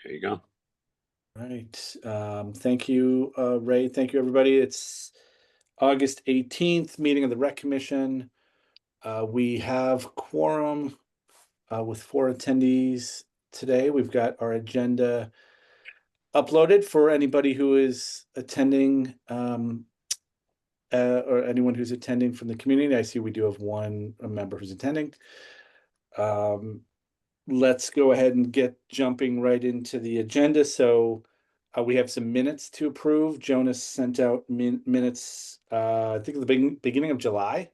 There you go. All right. Thank you, Ray. Thank you, everybody. It's August 18th, meeting of the Rec Commission. We have quorum with four attendees today. We've got our agenda uploaded for anybody who is attending or anyone who's attending from the community. I see we do have one member who's attending. Um, let's go ahead and get jumping right into the agenda. So we have some minutes to approve. Jonas sent out minutes, I think at the beginning of July.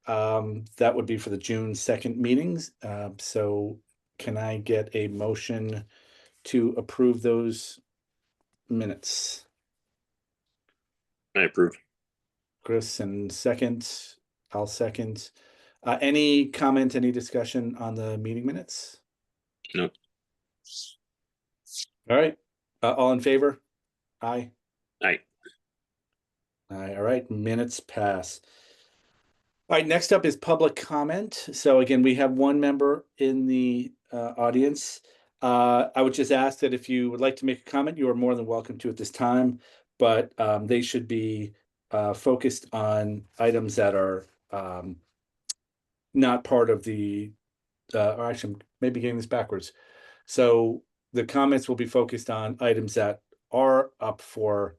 That would be for the June 2nd meetings. So can I get a motion to approve those minutes? I approve. Chris, and second, I'll second. Any comment, any discussion on the meeting minutes? No. All right. All in favor? Aye. Aye. Aye. All right. Minutes pass. All right. Next up is public comment. So again, we have one member in the audience. I would just ask that if you would like to make a comment, you are more than welcome to at this time, but they should be focused on items that are not part of the, or actually, maybe getting this backwards. So the comments will be focused on items that are up for,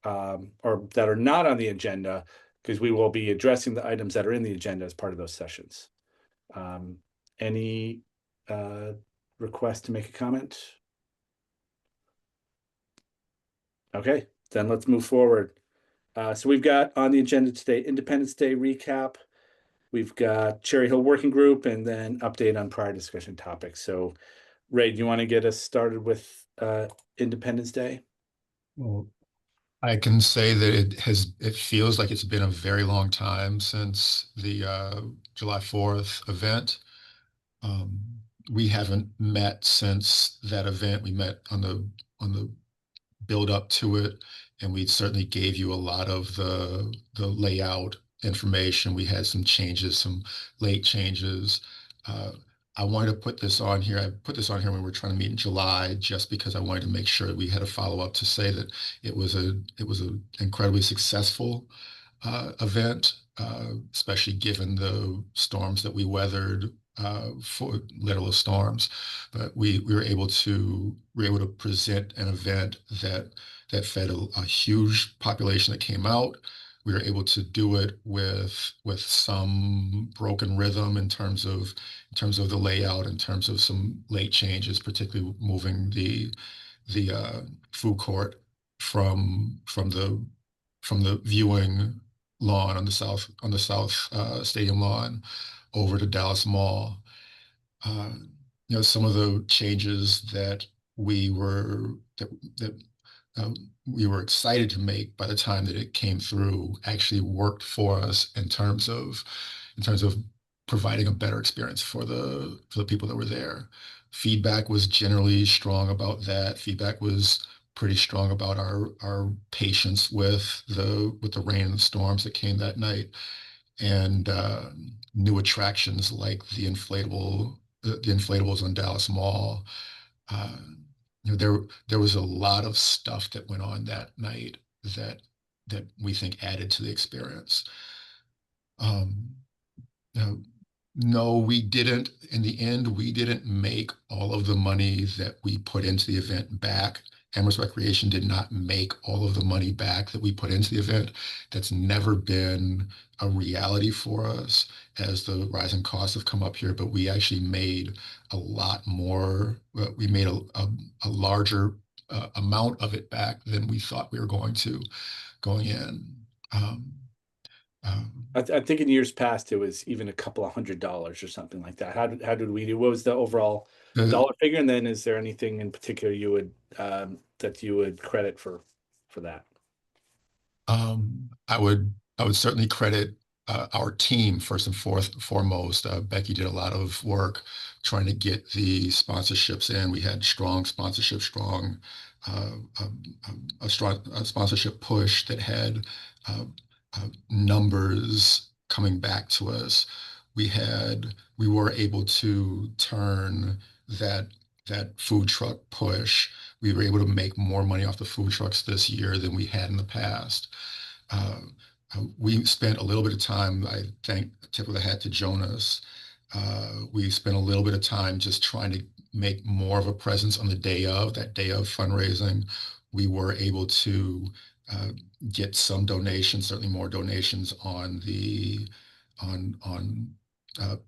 or that are not on the agenda, because we will be addressing the items that are in the agenda as part of those sessions. Any request to make a comment? Okay, then let's move forward. So we've got on the agenda today, Independence Day recap. We've got Cherry Hill Working Group and then update on prior discussion topics. So Ray, do you want to get us started with Independence Day? Well, I can say that it feels like it's been a very long time since the July 4th event. Um, we haven't met since that event. We met on the build up to it, and we certainly gave you a lot of the layout information. We had some changes, some late changes. Uh, I wanted to put this on here. I put this on here when we were trying to meet in July, just because I wanted to make sure that we had a follow up to say that it was an incredibly successful event, especially given the storms that we weathered, for little storms. But we were able to present an event that fed a huge population that came out. We were able to do it with some broken rhythm in terms of the layout, in terms of some late changes, particularly moving the food court from the viewing lawn on the south stadium lawn over to Dallas Mall. Uh, some of the changes we were that we were excited to make by the time that it came through actually worked for us in terms of providing a better experience for the people that were there. Feedback was generally strong about that. Feedback was pretty strong about our patience with the rain and the storms that came that night, and new attractions like the inflatables on Dallas Mall. Uh, there was a lot of stuff that went on that night that that we think added to the experience. Um, now, no, we didn't. In the end, we didn't make all of the money that we put into the event back. Amherst Recreation did not make all of the money back that we put into the event. That's never been a reality for us as the rising costs have come up here, but we actually made a lot more. We made a larger amount of it back than we thought we were going to going in. Um, um, I think in years past it was even a couple of $100 or something like that. How did we do? What was the overall the, dollar figure? And then is there anything in particular you would that you would credit for that? I would certainly credit our team first and foremost. Becky did a lot of work trying to get the sponsorships in. We had strong sponsorship, a strong sponsorship push that had uh, numbers coming back to us. We were able to turn that that food truck push. We were able to make more money off the food trucks this year than we had in the past. Uh, we spent a little bit of time, I tip of the hat to Jonas. We spent a little bit of time just trying to make more of a presence on the day of, that day of fundraising. We were able to uh, get some donations, certainly more donations on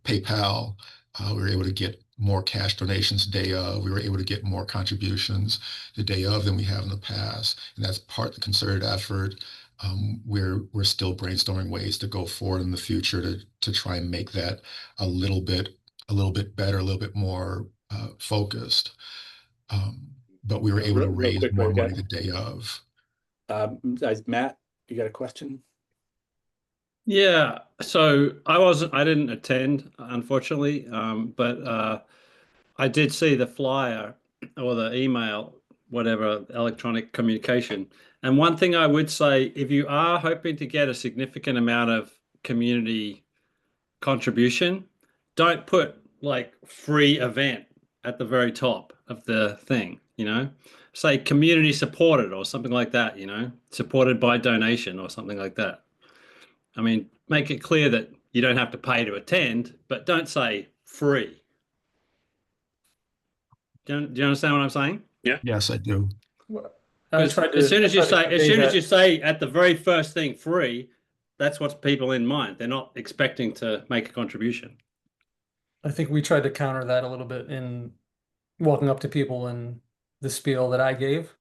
PayPal. We were able to get more cash donations day of. We were able to get more contributions the day of than we have in the past, and that's part of the concerted effort. We're still brainstorming ways to go forward in the future to try and make that a little bit better, a little bit more focused. But we were able to Real raise quick, more money the day of. Matt, you got a question? Yeah, so I didn't attend, unfortunately, but I did see the flyer or the email, whatever, electronic communication. And one thing I would say, if you are hoping to get a significant amount of community contribution, don't put like free event at the very top of the thing, Say community supported or something like that, supported by donation or something like that. I mean, make it clear that you don't have to pay to attend, but don't say free. Do you understand what I'm saying? Yeah. Yes, I do. Because as soon as you say at the very first thing free, that's what's people in mind. They're not expecting to make a contribution. I think we tried to counter that a little bit in walking up to people and the spiel that I gave,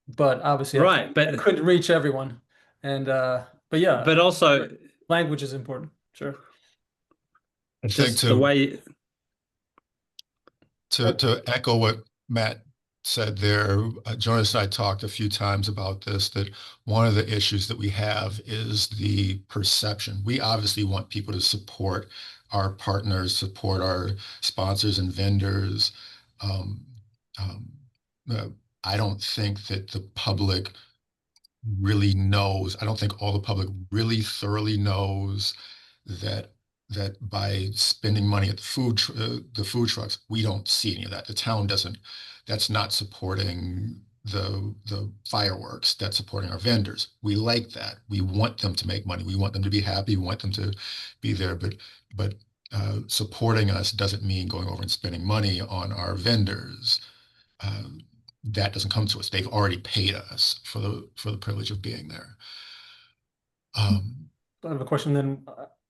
but obviously Right, I couldn't reach everyone. And but yeah, but also language is important. Sure. I think just the way to echo what Matt said there, Jonas and I talked a few times about this, that one of the issues that we have is the perception. We obviously want people to support our partners, support our sponsors and vendors. Um, um, I don't think that the public really knows. I don't think all the public really thoroughly knows that by spending money at the food trucks, we don't see any of that. The town doesn't. That's not supporting the fireworks. That's supporting our vendors. We like that. We want them to make money. We want them to be happy. We want them to be there. But supporting us doesn't mean going over and spending money on our vendors. That doesn't come to us. They've already paid us for the privilege of being there. I have a question then.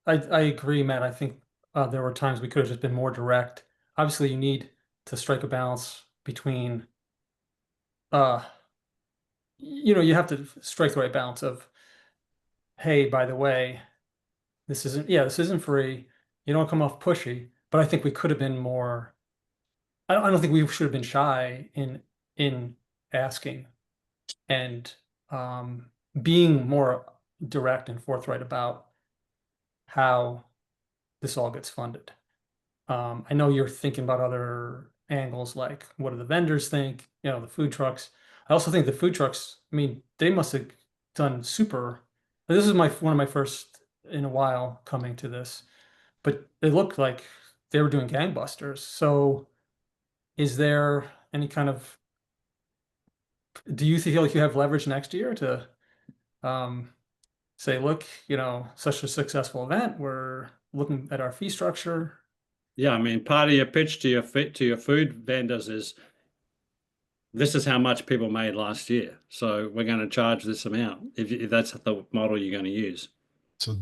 I agree, Matt. I think there were times we could have just been more direct. Obviously, you need to strike a balance between, you have to strike the right balance of, hey, by the way, this isn't free. You don't come off pushy, but I think we could have been more. I don't think we should have been shy in asking and being more direct and forthright about how this all gets funded. I know you're thinking about other angles, like what do the vendors think, the food trucks. I also think the food trucks, I mean, they must have done super. This is one of my first in a while coming to this, but they looked like they were doing gangbusters. So is there any kind of, do you feel like you have leverage next year to say, look, such a successful event, we're looking at our fee structure? Yeah, I mean, part of your pitch to your food vendors is this is how much people made last year, so we're going to charge this amount if that's the model you're going to use. So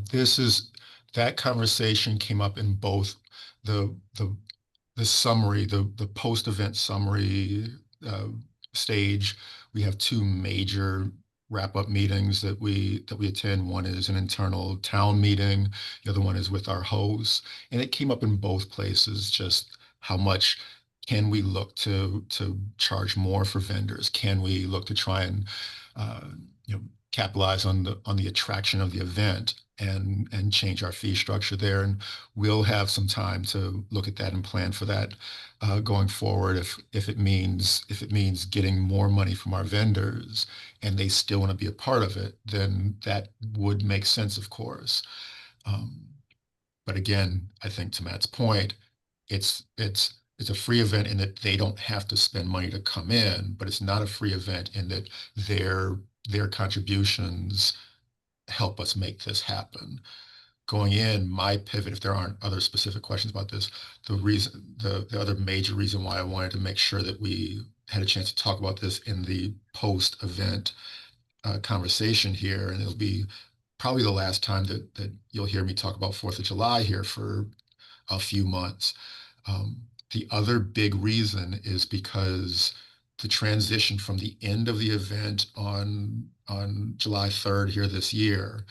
that conversation came up in both the summary, the post-event summary stage. We have two major wrap-up meetings that we attend. One is an internal town meeting. The other one is with our hosts. And it came up in both places, just how much can we look to charge more for vendors? Can we look to try and capitalize on the attraction of the event and change our fee structure there? And we'll have some time to look at that and plan for that going forward. If it means getting more money from our vendors and they still want to be a part of it, then that would make sense, of course. But again, I think to Matt's point, it's it's a free event in that they don't have to spend money to come in, but it's not a free event in that their contributions help us make this happen. Going in, my pivot, if there aren't other specific questions about this, the other major reason why I wanted to make sure that we had a chance to talk about this in the post-event conversation here, and it'll be probably the last time that you'll hear me talk about 4th of July here for a few months. The other big reason is because the transition from the end of the event on July 3rd here this year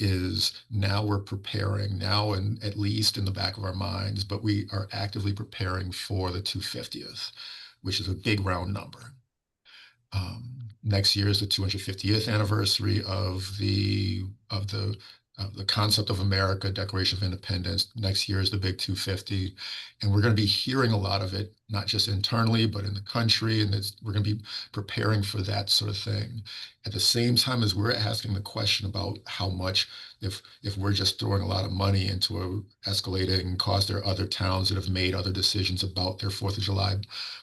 is now we're preparing now, and at least in the back of our minds, but we are actively preparing for the 250th, which is a big round number. Next year is the 250th anniversary of the concept of America, Declaration of Independence. Next year is the big 250, and we're going to be hearing a lot of it, not just internally, but in the country, and we're going to be preparing for that sort of thing. At the same time as we're asking the question about how much, if we're just throwing a lot of money into a escalating cost, there are other towns that have made other decisions about their 4th of July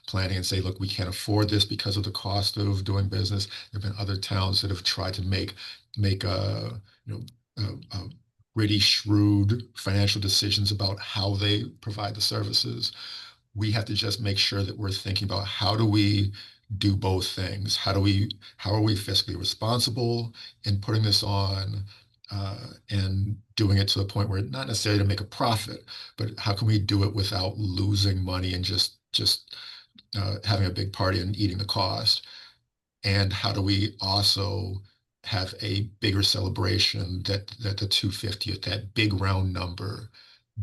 planning and say, look, we can't afford this because of the cost of doing business. There have been other towns that have tried to make really shrewd financial decisions about how they provide the services. We have to just make sure that we're thinking about how do we do both things? How are we fiscally responsible in putting this on and doing it to the point where not necessarily to make a profit, but how can we do it without losing money and just having a big party and eating the cost? And how do we also have a bigger celebration that the 250th, that big round number,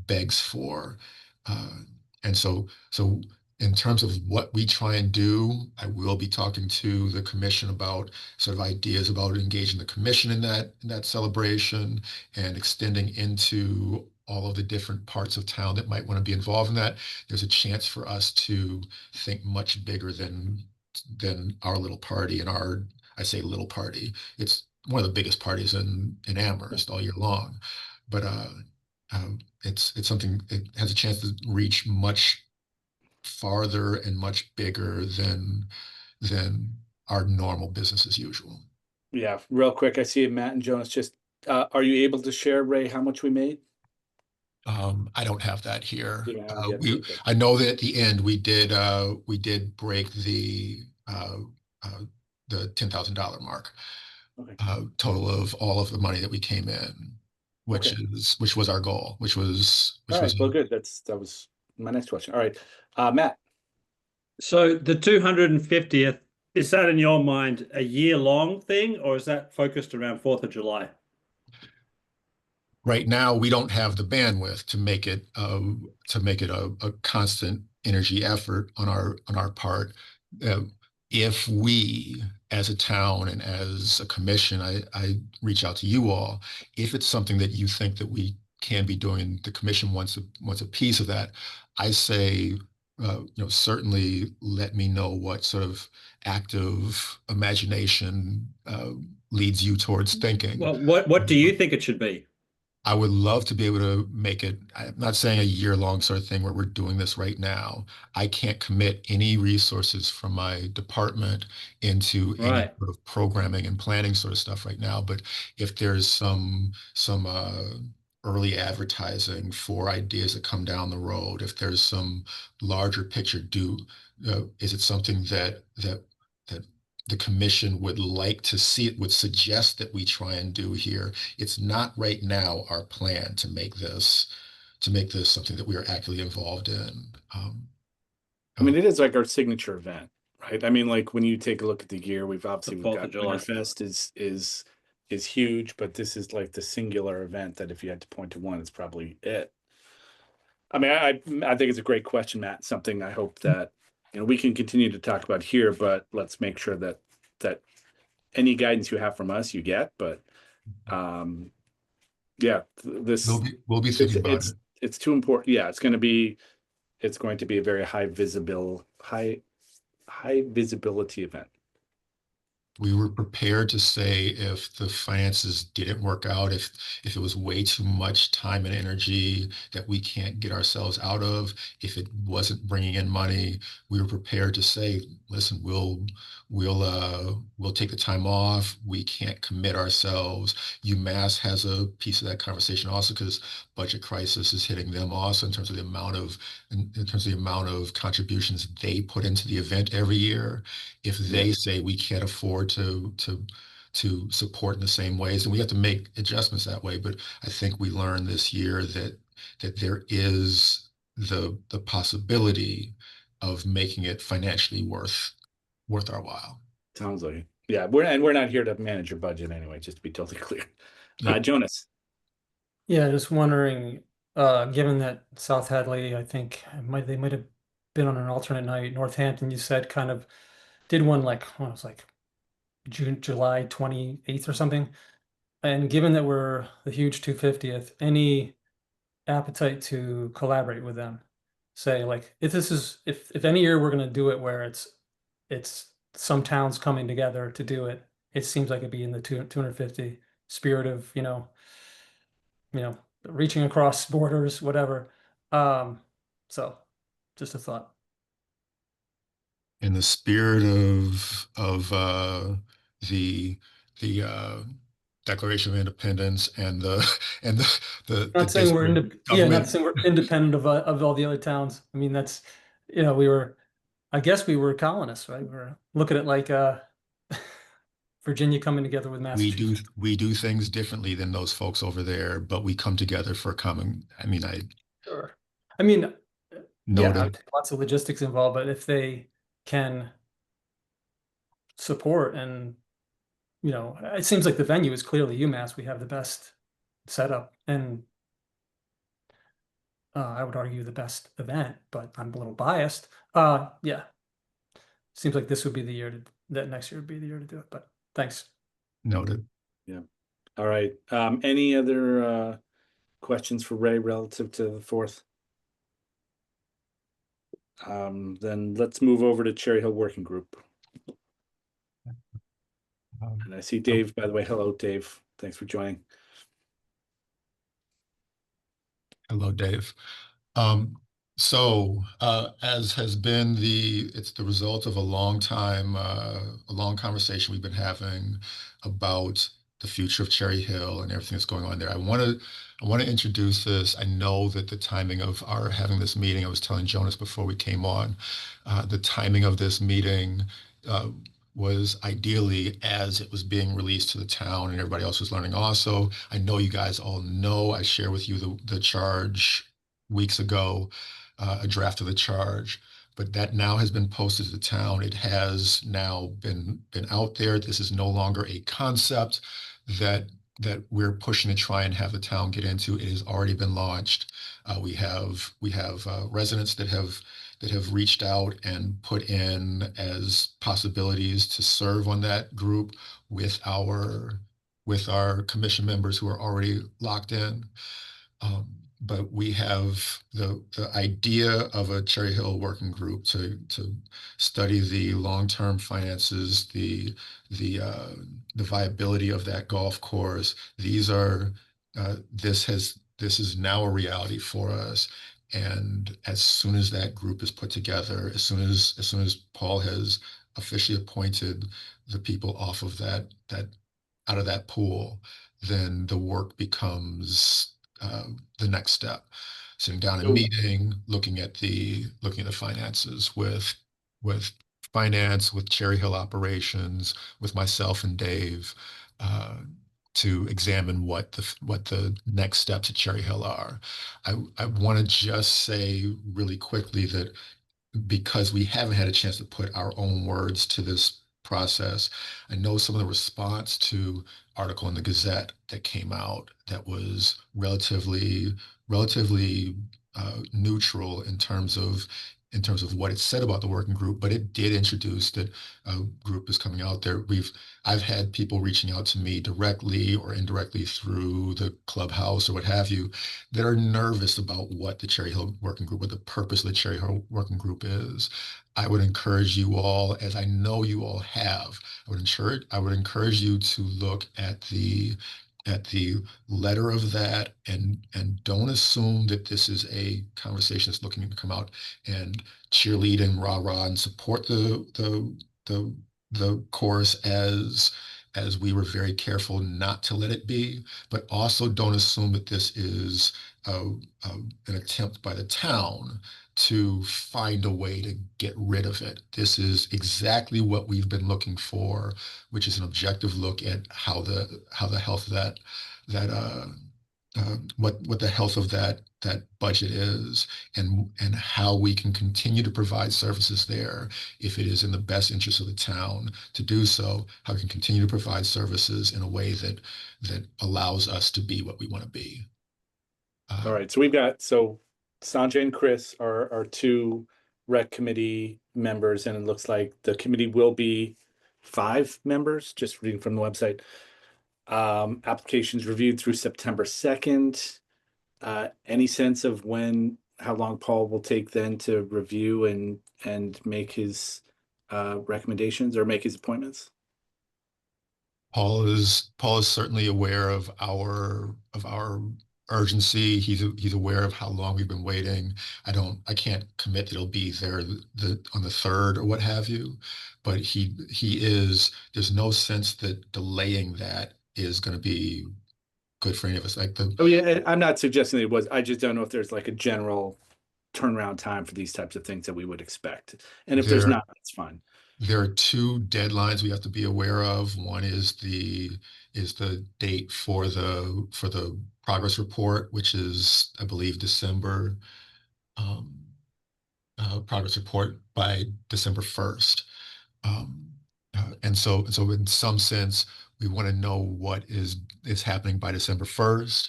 begs for? And so in terms of what we try and do, I will be talking to the commission about sort of ideas about engaging the commission in that celebration and extending into all of the different parts of town that might want to be involved in that. There's a chance for us to think much bigger than our little party and I say little party. It's one of the biggest parties in Amherst all year long, but it's something, it has a chance to reach much farther and much bigger than our normal business as usual. Yeah, real quick, I see Matt and Jonas just, are you able to share, Ray, how much we made? I don't have that here. You don't have it yet? Okay. I know that at the end we did break the $10,000 mark, Okay. total of all of the money that we came in, which was our goal, which was Well, good. That was my next question. All right, Matt. So the 250th, is that in your mind a year-long thing, or is that focused around 4th of July? Right now, we don't have the bandwidth to make it a constant energy effort on our part. If we, as a town and as a commission, I reach out to you all. If it's something that you think that we can be doing, and the commission wants a piece of that, I say, certainly let me know what sort of active imagination leads you towards thinking. Well, what do you think it should be? I would love to be able to make it, I'm not saying a year-long sort of thing where we're doing this right now. I can't commit any resources from my department into any sort of programming and planning sort of stuff right now. But if there's some early advertising for ideas that come down the road, if there's some larger picture, is it something that the commission would like to see, it would suggest that we try and do here? It's not right now our plan to make this something that we are actively involved in. I mean, it is like our signature event, right? I mean, like when you take a look at the year, we've got July Fest is huge, but this is like the singular event that if you had to point to one, it's probably it. I mean, I think it's a great question, Matt. Something I hope that we can continue to talk about here, but let's make sure that any guidance you have from us, you get. But yeah, we'll be thinking about it. It's too important. Yeah, it's going to be a very high visibility event. we were prepared to say if the finances didn't work out, if it was way too much time and energy that we can't get ourselves out of, if it wasn't bringing in money, we were prepared to say, listen, we'll take the time off. We can't commit ourselves. UMass has a piece of that conversation also because budget crisis is hitting them also in terms of the amount of contributions they put into the event every year. If they say we can't afford to support in the same ways, and we have to make adjustments that way. But I think we learned this year that there is the possibility of making it financially worth our while. Sounds like it. Yeah, we're not here to manage your budget anyway, just to be totally clear. Nope. Jonas. Yeah, just wondering, given that South Hadley, I think they might have been on an alternate night. Northampton, you said kind of did one like, well, it was like July 28th or something. And given that we're the huge 250th, any appetite to collaborate with them? Say like if any year we're gonna do it where it's some towns coming together to do it, it seems like it'd be in the 250 spirit of, reaching across borders, whatever. So just a thought. In the spirit of the Declaration of Independence and the and the Not saying we're government. not saying we're independent of all the other towns. I mean, that's, I guess we were colonists, right? We're looking at like Virginia coming together with Massachusetts. We do things differently than those folks over there, but we come together for a common. I mean, I Sure. I mean, yeah, noted. lots of logistics involved, but if they can support and, it seems like the venue is clearly UMass. We have the best setup and I would argue the best event, but I'm a little biased. Yeah, seems like this would be the year that next year would be the year to do it, but thanks. Noted. Yeah. All right. Any other questions for Ray relative to the 4th? Then let's move over to Cherry Hill Working Group. And I see Dave, by the way. Hello, Dave. Thanks for joining. Hello, Dave. So as has been it's the result of a long conversation we've been having about the future of Cherry Hill and everything that's going on there. I want to introduce this. I know that the timing of our having this meeting, I was telling Jonas before we came on, the timing of this meeting was ideally as it was being released to the town and everybody else was learning also. I know you guys all know I shared with you the charge weeks ago, a draft of the charge, but that now has been posted to the town. It has now been out there. This is no longer a concept that we're pushing to try and have the town get into. It has already been launched. We have residents that have reached out and put in as possibilities to serve on that group with our commission members who are already locked in. But we have the idea of a Cherry Hill working group to study the long-term finances, the viability of that golf course. This is now a reality for us. And as soon as that group is put together, as soon as Paul has officially appointed the people off of that out of that pool, then the work becomes the next step. Sitting down and meeting, looking at the finances with finance, with Cherry Hill operations, with myself and Dave, to examine what the next steps at Cherry Hill are. I want to just say really quickly that because we haven't had a chance to put our own words to this process, I know some of the response to article in the Gazette that came out that was relatively neutral in terms of in terms of what it said about the working group, but it did introduce that a group is coming out there. I've had people reaching out to me directly or indirectly through the clubhouse or what have you that are nervous about what the Cherry Hill Working Group, what the purpose of the Cherry Hill Working Group is. I would encourage you all, as I know you all have, I would encourage you to look at the letter of that and don't assume that this is a conversation that's looking to come out and cheerlead and rah-rah and support the course as we were very careful not to let it be, but also don't assume that this is an attempt by the town to find a way to get rid of it. This is exactly what we've been looking for, which is an objective look at how the health of what the health of that budget is, and how we can continue to provide services there if it is in the best interest of the town to do so. How we can continue to provide services in a way that allows us to be what we want to be. All right, so we've got, Sanjay and Chris are our two rec committee members, and it looks like the committee will be 5 members, just reading from the website. Applications reviewed through September 2nd. Any sense of how long Paul will take then to review and make his recommendations or make his appointments? Paul is certainly aware of our urgency. He's aware of how long we've been waiting. I can't commit that it'll be there on the 3rd or what have you, but there's no sense that delaying that is going to be good for any of us. Oh yeah, I'm not suggesting it was. I just don't know if there's like a general turnaround time for these types of things that we would expect. And if there's not, that's fine. There are 2 deadlines we have to be aware of. One is the date for the progress report, which is, I believe, December. Progress report by December 1st. And so in some sense, we want to know what is happening by December 1st.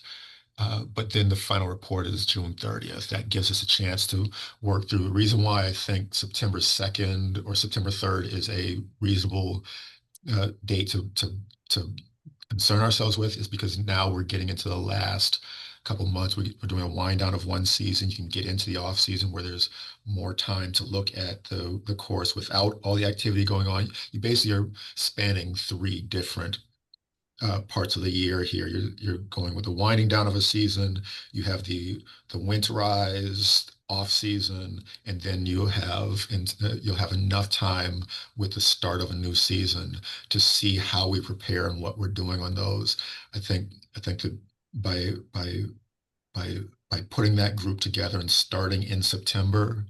But then the final report is June 30th. That gives us a chance to work through. The reason why I think September 2nd or September 3rd is a reasonable date to concern ourselves with is because now we're getting into the last couple months. We're doing a wind down of one season. You can get into the off season where there's more time to look at the course without all the activity going on. You basically are spanning 3 different parts of the year here. You're going with the winding down of a season. You have the winterized off season, and then you'll have enough time with the start of a new season to see how we prepare and what we're doing on those. I think that by putting that group together and starting in September,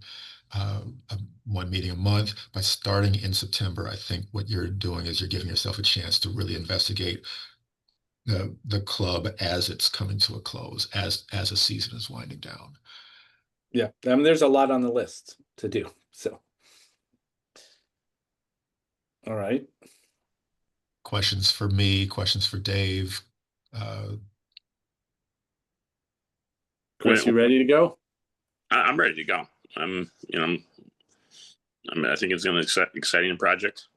one meeting a month, by starting in September, I think what you're doing is you're giving yourself a chance to really investigate the club as it's coming to a close, as a season is winding down. Yeah, I mean, there's a lot on the list to do. So, all right. Questions for me? Questions for Dave? Chris, you ready to go? I'm ready to go. I think it's going to be an exciting project.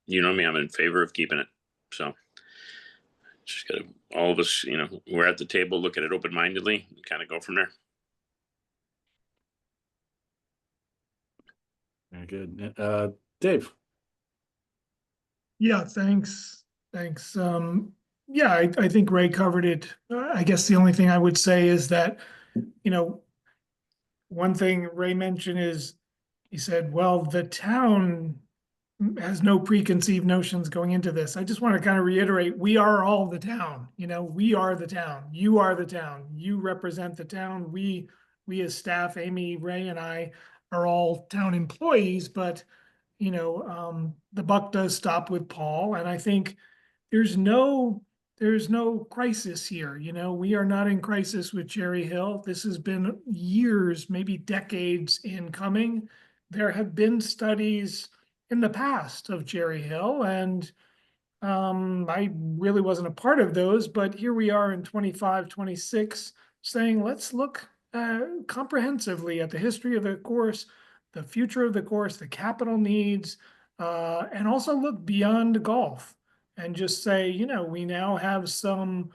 You know me, I'm in favor of keeping it. So just got to, all of us, we're at the table, look at it open-mindedly, and kind of go from there. Very good. Dave. Yeah, thanks. Yeah, I think Ray covered it. I guess the only thing I would say is that, one thing Ray mentioned is he said, well, the town has no preconceived notions going into this. I just want to kind of reiterate, we are all the town. We are the town. You are the town. You represent the town. We as staff, Amy, Ray, and I are all town employees, but the buck does stop with Paul. And I think there's no crisis here. We are not in crisis with Cherry Hill. This has been years, maybe decades in coming. There have been studies in the past of Cherry Hill, and I really wasn't a part of those, but here we are in 25, 26 saying, let's look comprehensively at the history of the course, the future of the course, the capital needs, and also look beyond golf and just say, you know, we now have some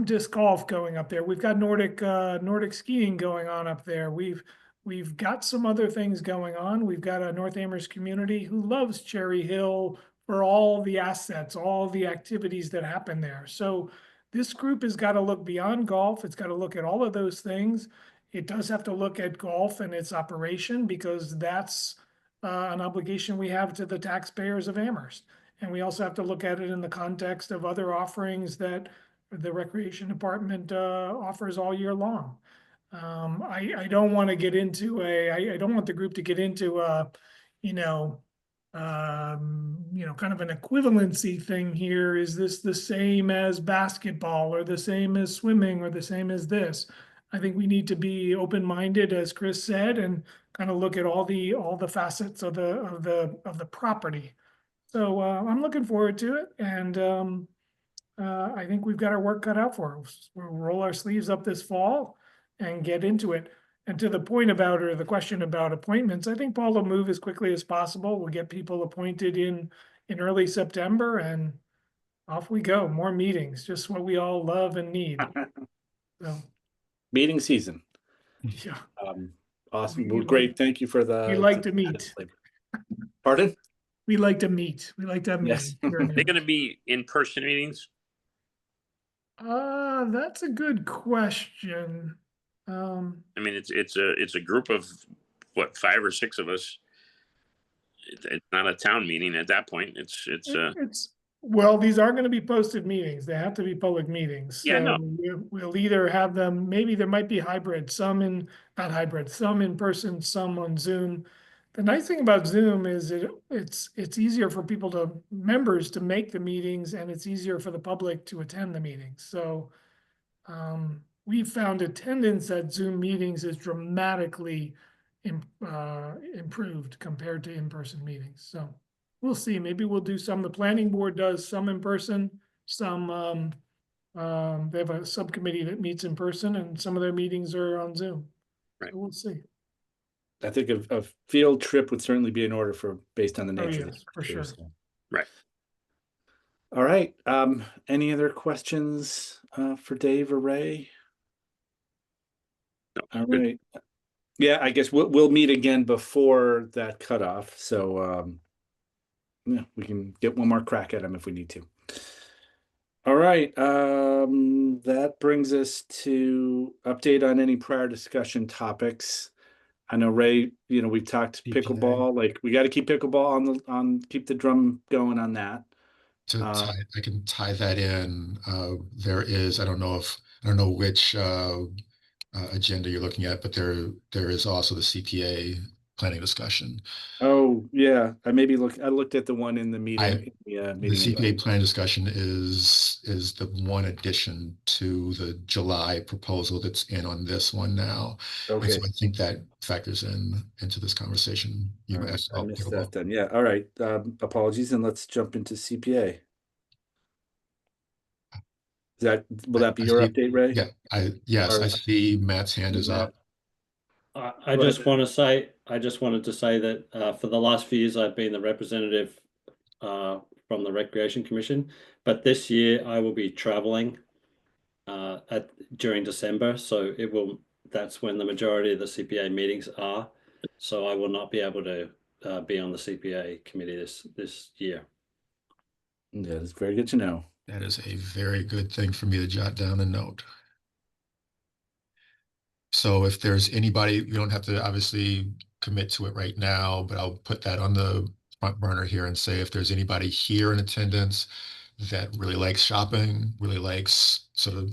disc golf going up there. We've got Nordic skiing going on up there. We've got some other things going on. We've got a North Amherst community who loves Cherry Hill for all the assets, all the activities that happen there. So this group has got to look beyond golf. It's got to look at all of those things. It does have to look at golf and its operation because that's an obligation we have to the taxpayers of Amherst. And we also have to look at it in the context of other offerings that the Recreation Department offers all year long. I don't want to get into I don't want the group to get into you know, kind of an equivalency thing here. Is this the same as basketball or the same as swimming or the same as this? I think we need to be open-minded, as Chris said, and kind of look at all the facets of the property. So I'm looking forward to it, and I think we've got our work cut out for us. We'll roll our sleeves up this fall and get into it. And to the point about, or the question about appointments, I think Paul will move as quickly as possible. We'll get people appointed in early September, and off we go. More meetings, just what we all love and need. So, Meeting season. yeah, Awesome. We Well, great. Thank you for the. we like to meet. Pardon? We like to meet. We like to have Yes. meetings. They're going to be in-person meetings. That's a good question. I mean, it's a group of what, 5 or 6 of us. It's not a town meeting at that point. It's Well, these are going to be posted meetings. They have to be public meetings. Yeah, no. We'll either have them, maybe there might be hybrid, not hybrid, some in person, some on Zoom. The nice thing about Zoom is it's easier for members to make the meetings, and it's easier for the public to attend the meetings. So we've found attendance at Zoom meetings is dramatically improved compared to in-person meetings. So we'll see. Maybe we'll do some. The planning board does some in person, some they have a subcommittee that meets in person, and some of their meetings are on Zoom. Right. So we'll see. I think a field trip would certainly be in order based on the nature of yes, this. for sure. So. Right. All right. Any other questions for Dave or Ray? No, all good. right. Yeah, I guess we'll meet again before that cutoff. So yeah, we can get one more crack at them if we need to. All right. That brings us to update on any prior discussion topics. I know, Ray, we've talked CPA. pickleball, like we got to keep pickleball keep the drum going on that. I can tie that in. There is, I don't know which agenda you're looking at, but there is also the CPA planning discussion. Oh yeah, I looked at the one in the meeting. The Meeting CPA plan discussion is the one addition to the July proposal that's in on this one now. Okay. And so I think that factors into this conversation. You Right. asked I about missed pickleball. that then. Yeah. All right. Apologies, and let's jump into CPA. Will that be your update, Ray? Yeah. I see Matt's hand is up. I just wanted to say that for the last few years, I've been the representative from the Recreation Commission, but this year I will be traveling during December, so that's when the majority of the CPA meetings are. So I will not be able to be on the CPA committee this year. Yeah, that's very good to know. That is a very good thing for me to jot down a note. So if there's anybody, you don't have to obviously commit to it right now, but I'll put that on the front burner here and say if there's anybody here in attendance that really likes shopping, really likes sort of,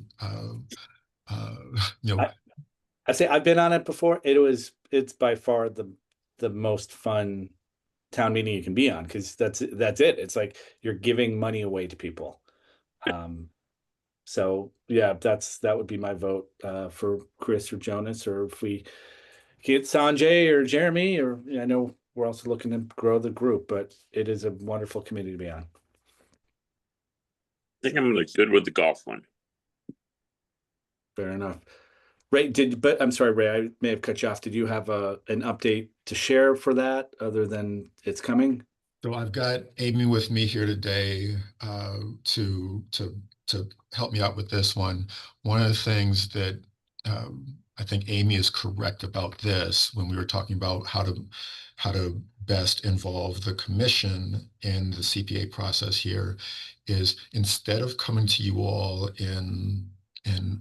I say I've been on it before. It's by far the most fun town meeting you can be on because that's it. It's like you're giving money away to people. So yeah, that would be my vote for Chris or Jonas, or if we get Sanjay or Jeremy, or I know we're also looking to grow the group, but it is a wonderful committee to be on. I think I'm good with the golf one. Fair enough. Ray, but I'm sorry, Ray, I may have cut you off. Did you have an update to share for that other than it's coming? So I've got Amy with me here today to help me out with this one. One of the things that I think Amy is correct about this when we were talking about how to best involve the commission in the CPA process here is instead of coming to you all in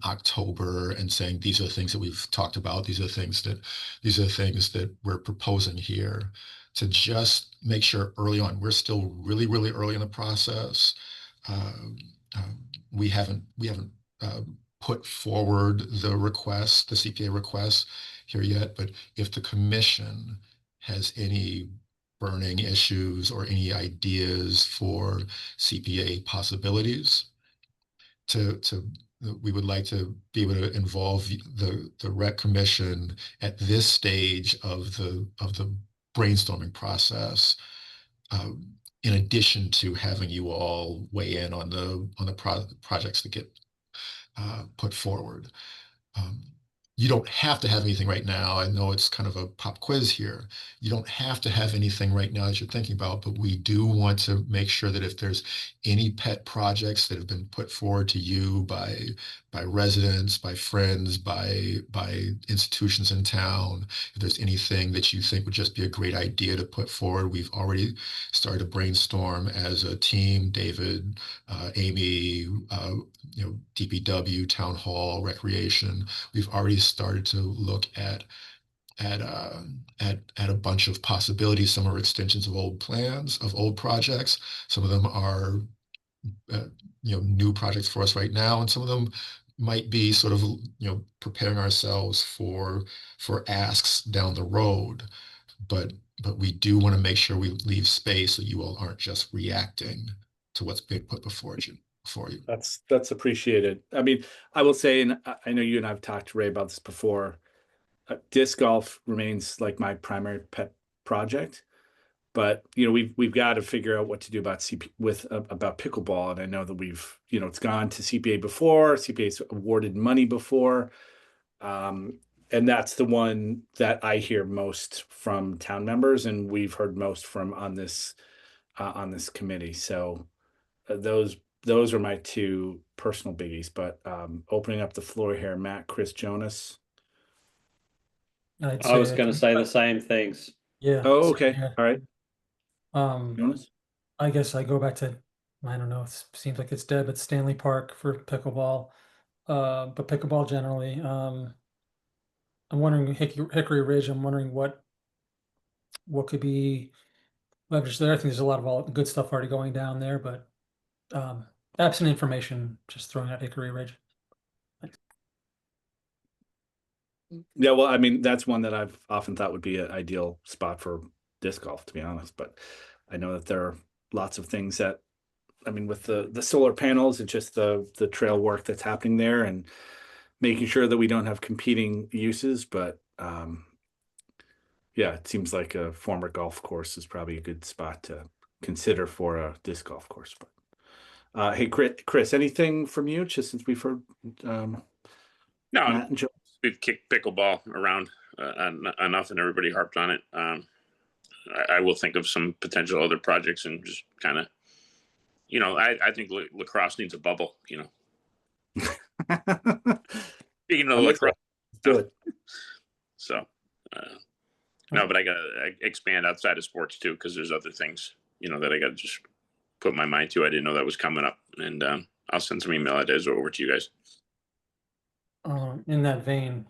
October and saying these are the things that we've talked about, these are the things that we're proposing here, to just make sure early on, we're still really, really early in the process. Um, we haven't put forward the request, the CPA request here yet, but if the commission has any burning issues or any ideas for CPA possibilities, we would like to be able to involve the rec commission at this stage of the brainstorming process, in addition to having you all weigh in on the projects that get put forward. You don't have to have anything right now. I know it's kind of a pop quiz here. You don't have to have anything right now that you're thinking about, but we do want to make sure that if there's any pet projects that have been put forward to you by residents, by friends, by institutions in town, if there's anything that you think would just be a great idea to put forward, we've already started to brainstorm as a team, David, Amy, DPW, Town Hall, Recreation. We've already started to look at a bunch of possibilities. Some are extensions of old plans, of old projects. Some of them are new projects for us right now, and some of them might be sort of preparing ourselves for asks down the road. But we do want to make sure we leave space so you all aren't just reacting to what's being put before you. That's appreciated. I mean, I will say, and I know you and I've talked to Ray about this before. Disc golf remains like my primary pet project, but we've got to figure out what to do about about pickleball. And I know that it's gone to CPA before. CPA's awarded money before, and that's the one that I hear most from town members, and we've heard most from on this committee. So those are my two personal biggies. But opening up the floor here, Matt, Chris, Jonas. I was going to say the same things. Yeah. Oh, okay. All right. Jonas? I guess I go back to, I don't know, it seems like it's dead, but Stanley Park for pickleball. But pickleball generally. I'm wondering Hickory Ridge. I'm wondering what could be leveraged there. I think there's a lot of all good stuff already going down there, but absent information, just throwing out Hickory Ridge. Thanks. Yeah, well, I mean, that's one that I've often thought would be an ideal spot for disc golf, to be honest. But I know that there are lots of things that, I mean, with the solar panels and just the trail work that's happening there, and making sure that we don't have competing uses. But yeah, it seems like a former golf course is probably a good spot to consider for a disc golf course. But hey, Chris, anything from you? Just since we've heard No, Matt and Joe. we've kicked pickleball around enough, and everybody harped on it. I will think of some potential other projects and just kind of, I think lacrosse needs a bubble. Speaking of lacrosse, do it. So no, but I gotta expand outside of sports too, because there's other things that I gotta just put my mind to. I didn't know that was coming up, and I'll send some email ideas over to you guys. In that vein,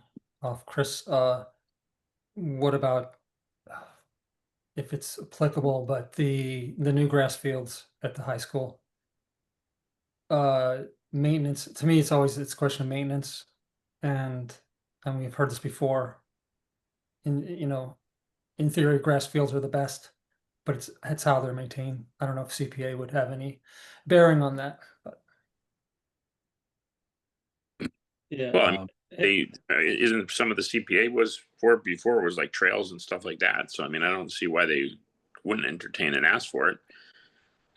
Chris, what about if it's applicable, but the new grass fields at the high school? Maintenance, to me, it's always a question of maintenance, and we've heard this before. In theory, grass fields are the best, but it's how they're maintained. I don't know if CPA would have any bearing on that. But. Yeah. Well, isn't some of the CPA was like trails and stuff like that. So I mean, I don't see why they wouldn't entertain and ask for it.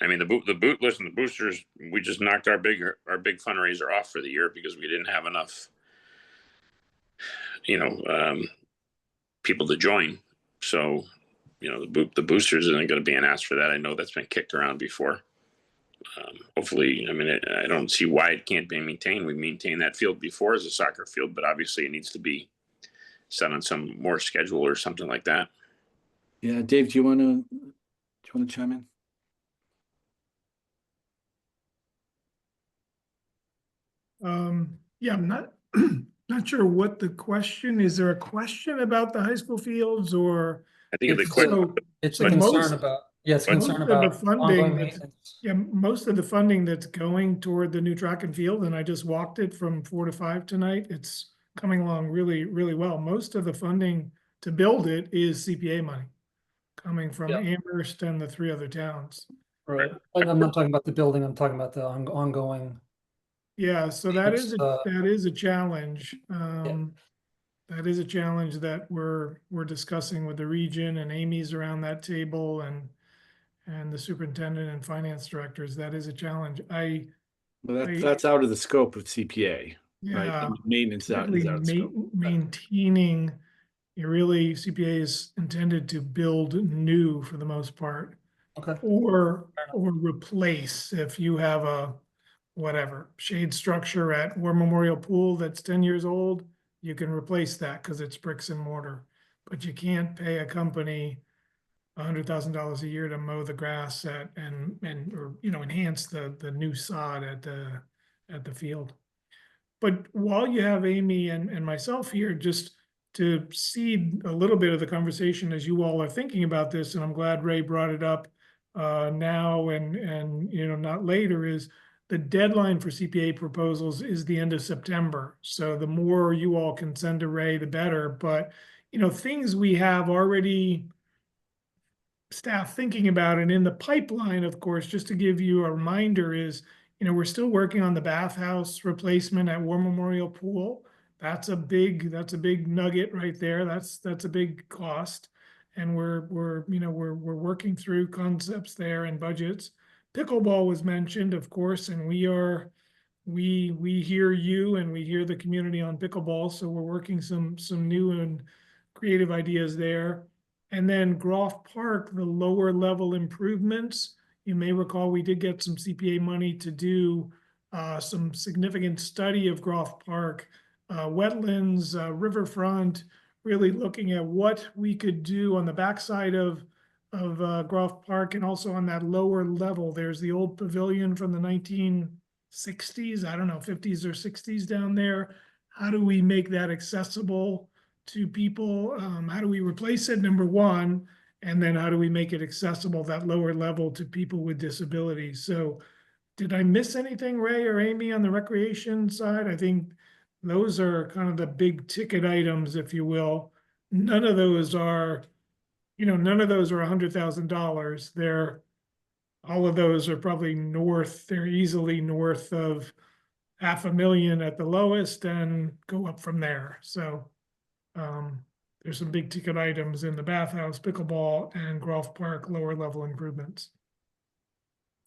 I mean, the boosters, we just knocked our big fundraiser off for the year because we didn't have enough people to join. So, the boosters isn't going to be an ask for that. I know that's been kicked around before. Hopefully, I mean, I don't see why it can't be maintained. We maintained that field before as a soccer field, but obviously it needs to be set on some more schedule or something like that. Yeah, Dave, do you want to chime in? Yeah, I'm not not sure what the question is. There a question about the high school fields, or I think the It's question, so? It's a But concern most- about, yeah, it's a but- concern most of the about funding ongoing that's- maintenance. Yeah, most of the funding that's going toward the new track and field, and I just walked it from 4 to 5 tonight. It's coming along really, really well. Most of the funding to build it is CPA money coming from Yeah. Amherst and the 3 other towns. Right. And I'm not talking about the building, I'm talking about the ongoing. Yeah, so It's, that is a challenge. That is a challenge that we're discussing with the region, and Amy's around that table, and the superintendent and finance directors. That is a challenge. Well, I- that's out of the scope of CPA, right? Yeah, Maintenance is out typically of scope. maintaining, CPA is intended to build new for the most part, okay, or Fair enough. replace if you have a whatever shade structure at War Memorial Pool that's 10 years old, you can replace that because it's bricks and mortar. But you can't pay a company $100,000 a year to mow the grass or enhance the new sod at the field. But while you have Amy and myself here, just to seed a little bit of the conversation as you all are thinking about this, and I'm glad Ray brought it up now and not later, is the deadline for CPA proposals is the end of September. So the more you all can send to Ray, the better. But things we have already staff thinking about, and in the pipeline, of course, just to give you a reminder, is we're still working on the bathhouse replacement at War Memorial Pool. That's a big nugget right there. That's a big cost, and we're working through concepts there and budgets. Pickleball was mentioned, of course, and we hear you and we hear the community on pickleball, so we're working some new and creative ideas there. And then Groff Park, the lower level improvements, you may recall we did get some CPA money to do some significant study of Groff Park, wetlands, riverfront, really looking at what we could do on the backside of Groff Park, and also on that lower level. There's the old pavilion from the 1960s, I don't know, 50s or 60s down there. How do we make that accessible to people? How do we replace it, number one? And then how do we make it accessible, that lower level, to people with disabilities? So did I miss anything, Ray or Amy, on the recreation side? I think those are kind of the big ticket items, if you will. None of those are $100,000. All of those are probably they're easily north of $500,000 at the lowest and go up from there. So there's some big ticket items in the bathhouse, pickleball, and Groff Park lower level improvements.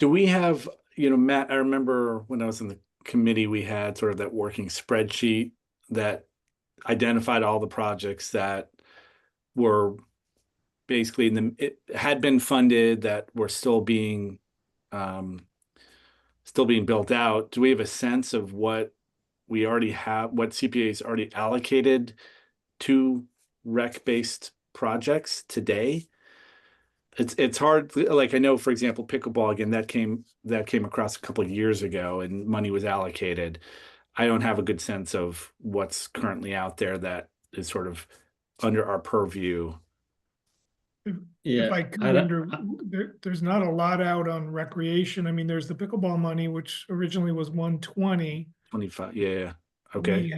Do we have, Matt, I remember when I was in the committee, we had sort of that working spreadsheet that identified all the projects that were basically it had been funded, that were still being built out. Do we have a sense of what we already have, what CPA is already allocated to rec-based projects today? It's hard. Like, I know, for example, pickleball, again, that came across a couple of years ago and money was allocated. I don't have a good sense of what's currently out there that is sort of under our purview. If I could, there's not a lot out on recreation. I mean, there's the pickleball money, which originally was 120. 25, yeah, okay.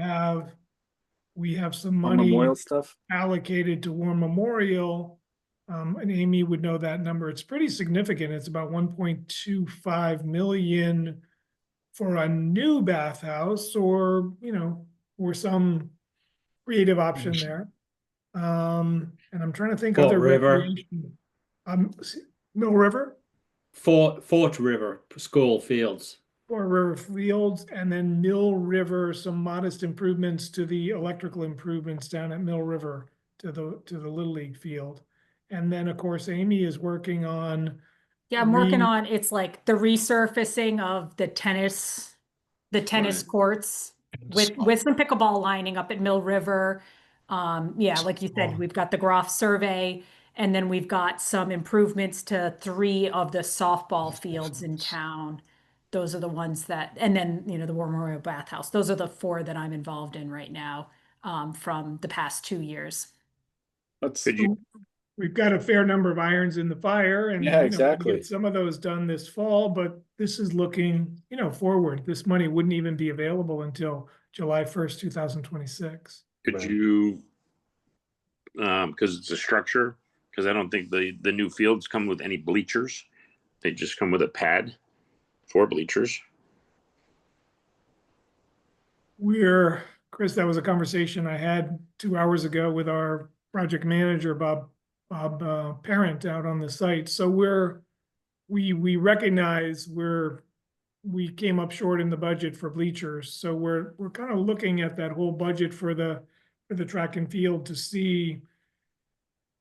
We have some War money Memorial stuff? allocated to War Memorial. And Amy would know that number. It's pretty significant. It's about 1.25 million for a new bathhouse, or some creative option there. And I'm trying to think Fort other River. recreation. Mill River? Fort River school fields. Fort River Fields, and then Mill River, some modest improvements to the electrical improvements down at Mill River to the Little League field. And then, of course, Amy is working on, Yeah, I'm working on, it's like the resurfacing of the tennis Right. courts with some pickleball lining up at Mill River. Yeah, like you said, we've got the Groff survey, and then we've got some improvements to 3 of the softball fields in town. Those are the ones that, and then, you know, the War Memorial Bathhouse. Those are the 4 that I'm involved in right now, from the past 2 years. Let's, Could you, we've got a fair number of irons in the fire, and Yeah, you know, we exactly. get some of those done this fall, but this is looking, you know, forward. This money wouldn't even be available until July 1st, 2026. could Right. you, because it's a structure, because I don't think the new fields come with any bleachers. They just come with a pad for bleachers. Chris, that was a conversation I had 2 hours ago with our project manager, Bob Parent, out on the site. So we recognize we came up short in the budget for bleachers. So we're kind of looking at that whole budget for the track and field to see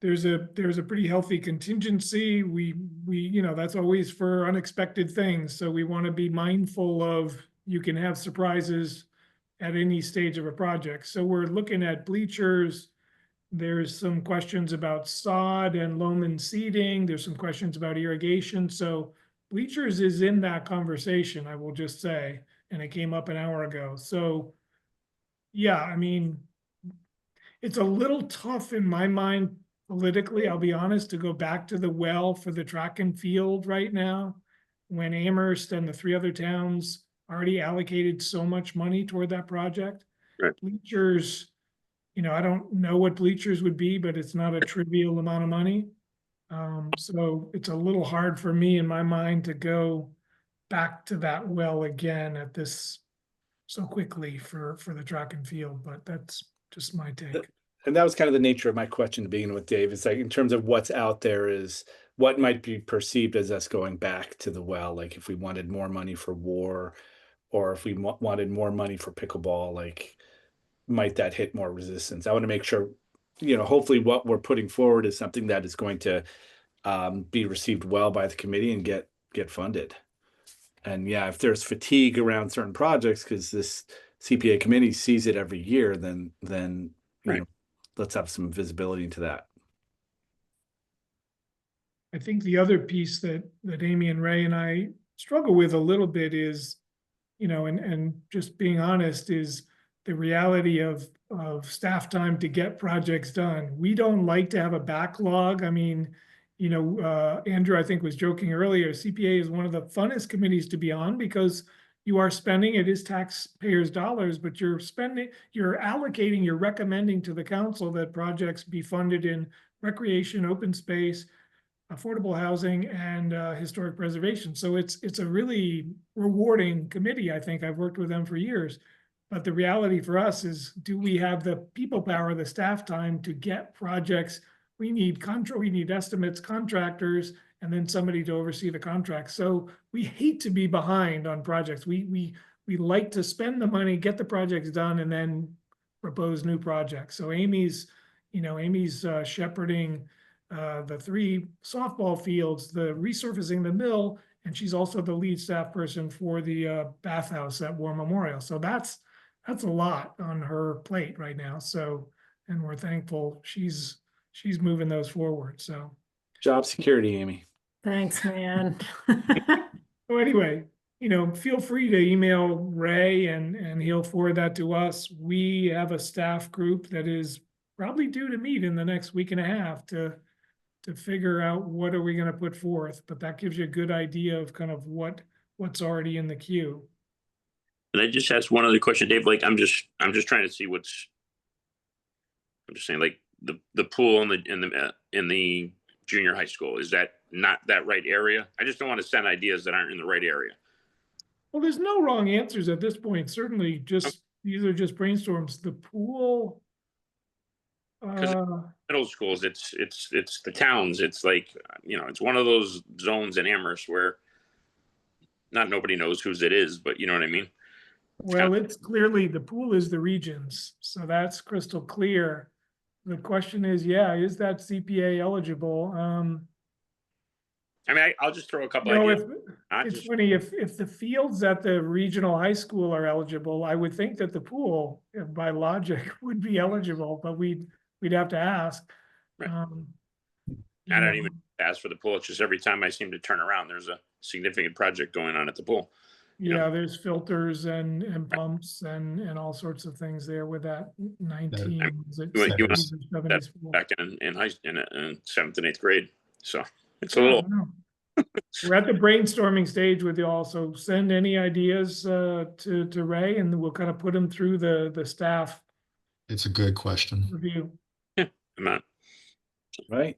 there's a pretty healthy contingency. We you know, that's always for unexpected things. So we want to be mindful of, you can have surprises at any stage of a project. So we're looking at bleachers. There's some questions about sod and loam and seeding. There's some questions about irrigation. So bleachers is in that conversation, I will just say, and it came up an hour ago. So yeah, I mean, it's a little tough in my mind politically, I'll be honest, to go back to the well for the track and field right now, when Amherst and the 3 other towns already allocated so much money toward that project. Right. Bleachers, you know, I don't know what bleachers would be, but it's not a trivial amount of money. So it's a little hard for me in my mind to go back to that well again at this so quickly for the track and field, but that's just my take. and that was kind of the nature of my question to begin with, Dave. It's like, in terms of what's out there, is what might be perceived as us going back to the well, like if we wanted more money for war, or if we wanted more money for pickleball, like might that hit more resistance? I want to make sure, you know, hopefully what we're putting forward is something that is going to be received well by the committee and get funded. And yeah, if there's fatigue around certain projects, because this CPA committee sees it every year, then you Right. know, let's have some visibility into that. I think the other piece that Amy and Ray and I struggle with a little bit is, you know, and just being honest, is the reality of staff time to get projects done. We don't like to have a backlog. I mean, you know, Andrew, I think, was joking earlier, CPA is one of the funnest committees to be on, because you are spending, it is taxpayers' dollars, but you're allocating, you're recommending to the council that projects be funded in recreation, open space, affordable housing, and historic preservation. So it's a really rewarding committee. I think I've worked with them for years. But the reality for us is, do we have the people power, the staff time to get projects? We need we need estimates, contractors, and then somebody to oversee the contract. So we hate to be behind on projects. We like to spend the money, get the projects done, and then propose new projects. So Amy's shepherding the 3 softball fields, the resurfacing the mill, and she's also the lead staff person for the bathhouse at War Memorial. So that's a lot on her plate right now. So, and we're thankful she's moving those forward. So Job security, Amy. Thanks, man. so anyway, you know, feel free to email Ray and he'll forward that to us. We have a staff group that is probably due to meet in the next week and a half to figure out what are we going to put forth, but that gives you a good idea of kind of what's already in the queue. And I just asked one other question, Dave. Like, I'm just trying to see I'm just saying, like, the pool in the junior high school, is that not that right area? I just don't want to send ideas that aren't in the right area. Well, there's no wrong answers at this point. Certainly, these are just brainstorms. The pool. Middle schools, it's the towns. It's like, you know, it's one of those zones in Amherst where not nobody knows whose it is, but you know what I mean? Well, it's clearly the pool is the regions, so that's crystal clear. The question is, yeah, is that CPA eligible? I mean, I'll just throw a couple You know, ideas. it's funny, if the fields at the regional high school are eligible, I would think that the pool, by logic, would be eligible, but we'd have to ask. Right. You I don't know, even ask for the pool. It's just every time I seem to turn around, there's a significant project going on at the pool. You know? yeah, there's filters and pumps and all sorts of things there with that 19, is it You went- you 60s or 70s pool? Back in 7th and 8th grade. So it's a Yeah, little. no. We're at the brainstorming stage with you all, so send any ideas to Ray, and we'll kind of put them through the staff It's a good question. review. I'm not. Right.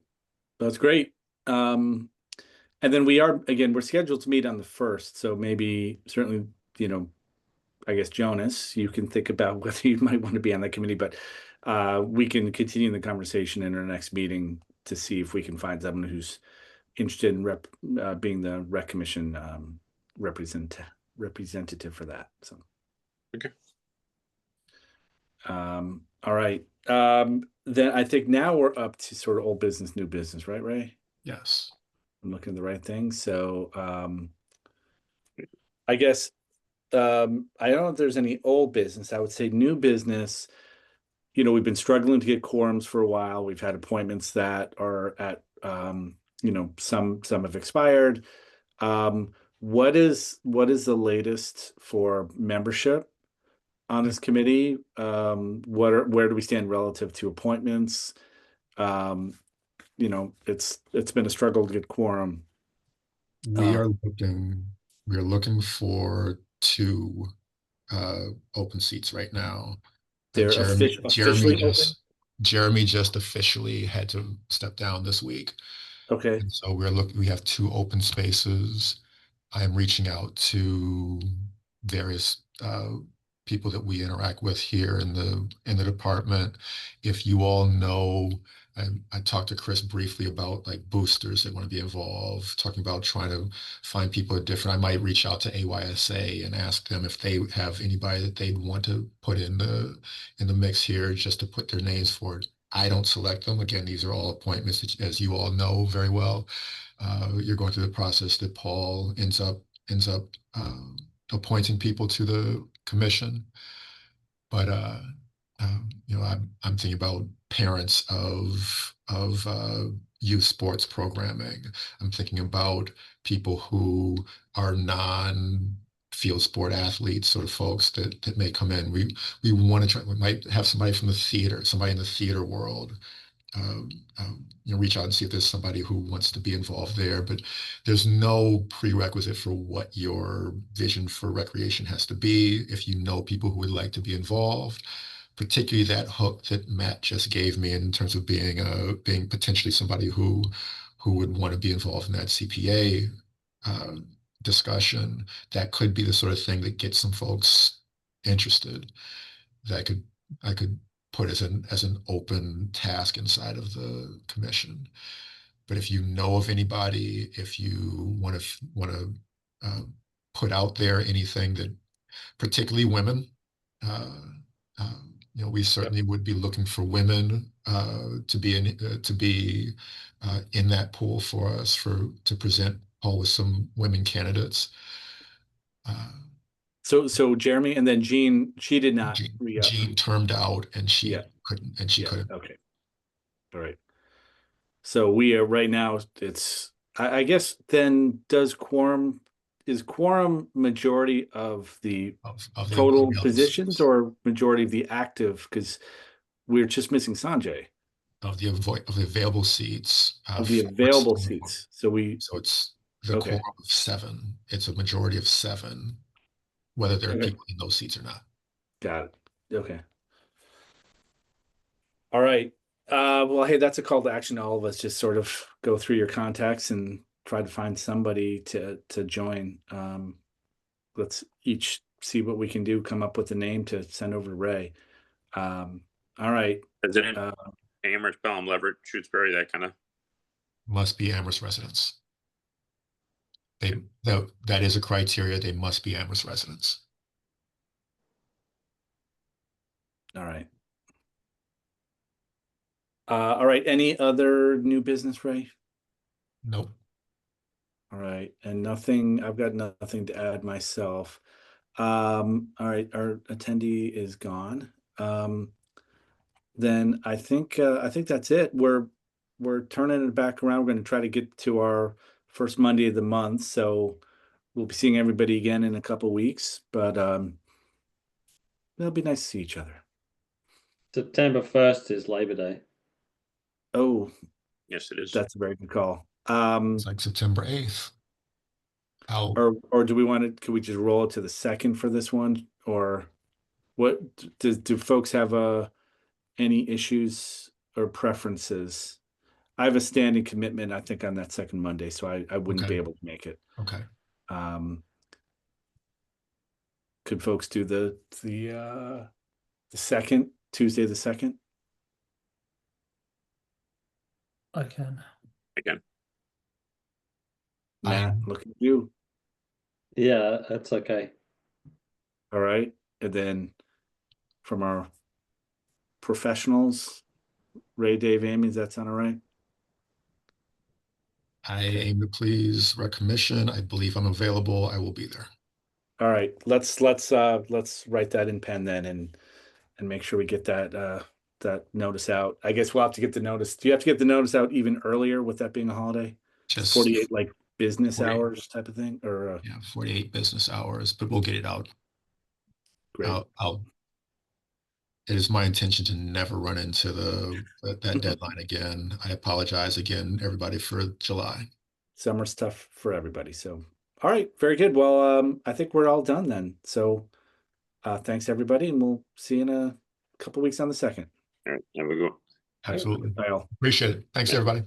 That's great. And then we're scheduled to meet on the 1st. So maybe certainly, I guess Jonas, you can think about whether you might want to be on that committee, but we can continue the conversation in our next meeting to see if we can find someone who's interested in being the rec commission representative for that. So. Okay. All right. Then I think now we're up to sort of old business, new business, right, Ray? Yes. I'm looking at the right thing. So I guess I don't know if there's any old business. I would say new business. We've been struggling to get quorums for a while. We've had appointments that are at some have expired. What is the latest for membership on this committee? Where do we stand relative to appointments? It's been a struggle to get quorum. We are looking for 2 open seats right now. They're officially open? Jeremy just officially had to step down this week. Okay. And so we have 2 open spaces. I'm reaching out to various people that we interact with here in the department. If you all know, I talked to Chris briefly about like boosters that want to be involved, talking about trying to find people at different. I might reach out to AYSA and ask them if they have anybody that they'd want to put in the mix here, just to put their names forward. I don't select them. Again, these are all appointments that, as you all know very well, you're going through the process that Paul ends up appointing people to the commission. But I'm thinking about parents of youth sports programming. I'm thinking about people who are non-field sport athletes, sort of folks that may come in. We want to try. We might have somebody from the theater, somebody in the theater world. Reach out and see if there's somebody who wants to be involved there, but there's no prerequisite for what your vision for recreation has to be. If you know people who would like to be involved, particularly that hook that Matt just gave me in terms of being potentially somebody who would want to be involved in that CPA discussion, that could be the sort of thing that gets some folks interested. That I could put as an open task inside of the commission. But if you know of anybody, if you want to put out there anything that, particularly women, we certainly would be looking for women to be in that pool for us to present Paul with some women candidates. So Jeremy, and then Jean, she did not re-up. Jean termed out and she couldn't. Okay. All right. So we are right now, I guess then is quorum majority of the total positions or majority of the active? Because we're just missing Sanjay. Of the available seats. Of the available seats. So it's the quorum of 7. It's a majority of 7. Whether there are people in those seats or not. Got it. Okay. All right. Well, hey, that's a call to action to all of us. Just sort of go through your contacts and try to find somebody to join. Let's each see what we can do, come up with a name to send over to Ray. All right. Is it in Amherst, Pelham, Leverett, Shutesbury, that kind of? Must be Amherst residents. that is a criteria. They must be Amherst residents. All right. All right. Any other new business, Ray? Nope. All right. And nothing, I've got nothing to add myself. All right. Our attendee is gone. Then I think that's it. We're turning it back around. We're going to try to get to our first Monday of the month. So we'll be seeing everybody again in a couple of weeks, but it'll be nice to see each other. September 1st is Labor Day. Oh, Yes, it is. that's a very good call. It's like September 8th. Or do we want to, could we just roll it to the 2nd for this one? Or what, do folks have any issues or preferences? I have a standing commitment, I think, on that second Monday, so I wouldn't be Okay. able to make it. Okay. Could folks do the 2nd, Tuesday the 2nd? I can. Again, Matt, look at you. Yeah, that's okay. All right. And then from our professionals, Ray, Dave, Amy, does that sound all right? I aim to please recognition. I believe I'm available. I will be there. All right. Let's write that in pen then and make sure we get that notice out. I guess we'll have to get the notice. Do you have to get the notice out even earlier with that being a holiday? Just 48 like business 48. hours type of thing, or Yeah, 48 business hours, but we'll get it out. great. It is my intention to never run into that deadline again. I apologize again, everybody, for July. Summer's tough for everybody. So, all right, very good. Well, I think we're all done then. So, thanks everybody, and we'll see you in a couple weeks on the 2nd. all right, have a go. Absolutely. Bye all. Appreciate it. Thanks, everybody.